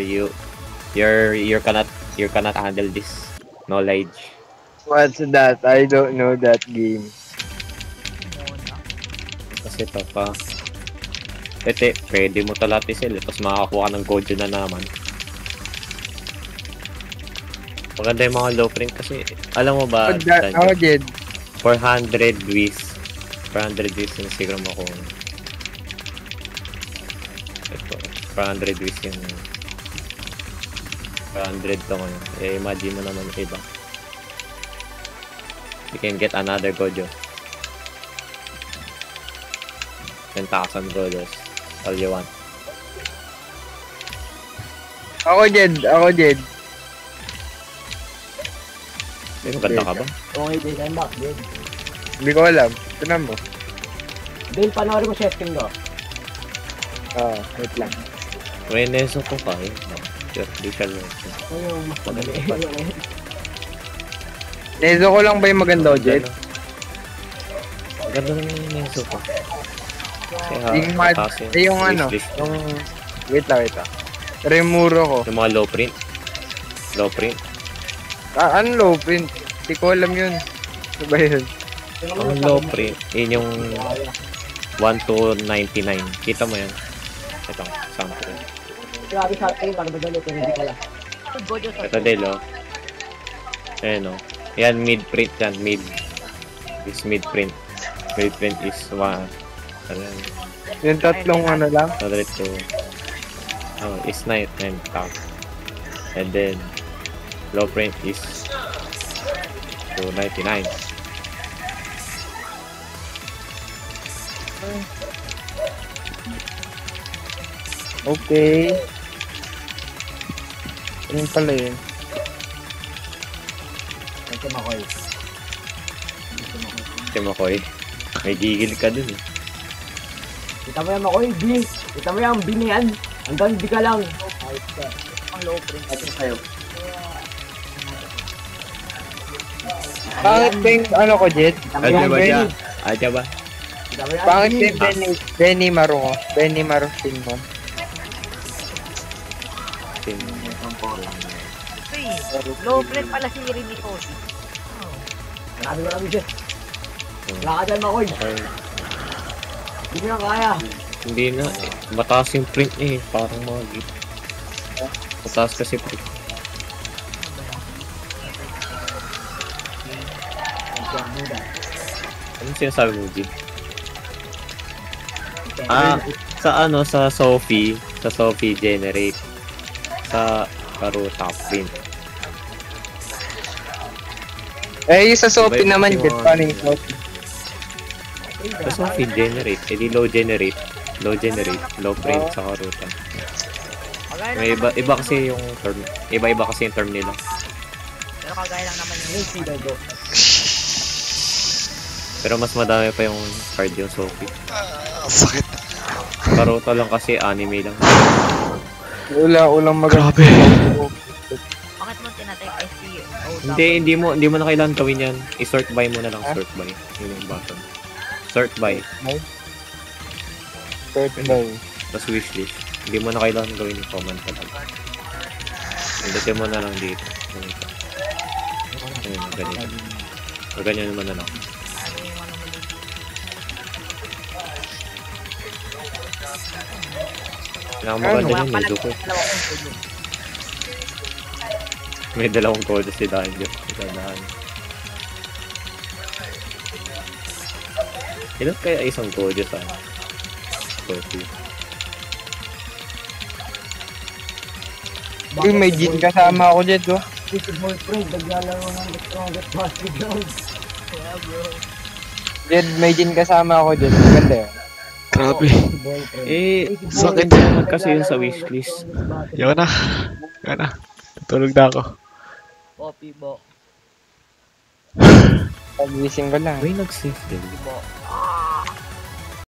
you cannot handle this knowledge. What's that? I don't know that game. Kasi ito pa. Tete, pwede mo talatisil. Tapos makakuha ka ng Gojo na naman. Maganda yung mga low print kasi, alam mo ba, Ako, Jed. 400 Ws. 400 Ws yung siguro mo kung ito, 400 Ws yung 400 to ngayon. Eh, imagine mo naman yung iba. You can get another Gojo. 10,000 Gojos. All you want. Ako, Jed. May maganda ka ba? Okay, Jade, I'm back, Jade. Hindi ko alam. Tinan mo. Dale, panoorin mo setting ko. Wait lang. May Neso ko ka eh. Sure, di siya Neso. Ito yung mas madali. Nezo ko lang ba yung maganda, Jed? Ganda naman yung Neso ko. Yung ano, yung... Wait lang. Remuro ko. Yung mga low print. Low print. Ano low print? Hindi ko alam yun. Ano ba yun? Ang low print, yun yung 1 to 99. Kita mo yan. Ito, sample. Grabe sa atin, para madali, pero hindi ka lang. Ito din, oh. Ayan, oh. Yan, mid print yan. Mid. Is mid print. Mid print is 1. Ano yan? Yung tatlong ano lang? Another to... Oh, is 9. And then... Low print is 299. Okay. Ano pala yun? Ito makoy. Makoy. May gigil ka dun eh. Kita mo yan makoy, B. Kita mo yan, B na yan. Hanggang di ka lang. Ang low print. Ito sa'yo. Pangit ba yung ano ko, Jed? Aja ba siya? Aja ba? Pangit ba yung Benny Maro ko? Benny Maro mo. Low print pala si Rimiko. Marami siya. Wala ka dyan makoy. Hindi mo na kaya. Hindi na eh. Mataas yung print eh. Parang mga git. Mataas kasi print. Anong sinasabi mo, G? Sa Sophie generate. Sa Karuta print. Eh, yung sa Sophie Iba naman, yung Jed. Paano yung Sophie? Sa Sophie generate. Eh di low generate. Low print sa Karuta. May iba kasi yung term. Iba kasi yung term nila. Pero kagaya lang naman yung Pero mas madami pa yung card yung Sophie. Sakit. Karuta lang kasi anime lang. Ulang maganda. Grabe. bakit mo tinatype SEO? Hindi mo na kailangan gawin yan. I-sort by mo na lang, sort by. Yun yung button. Sort by. Sort by. Tapos wishlist. Hindi mo na kailangan gawin yung command talaga. Pindutin mo na lang dito. Ayun, ganito. O ganyan naman na lang. Maganda yun, medyo ko. May dalawang code si Daniel. Ilan kaya isang code sa Sophie? Uy, may Jin kasama ako, Jed, oh. boyfriend, naglalaro ng strongest basketball. Jed, may Jin kasama ako, Jed. Maganda yun. Grabe. Eh, Sakit. kasi yun sa wishlist. Yan na. Tulog na ako. Copy mo. Pag-gising ko lang. May nag-save din.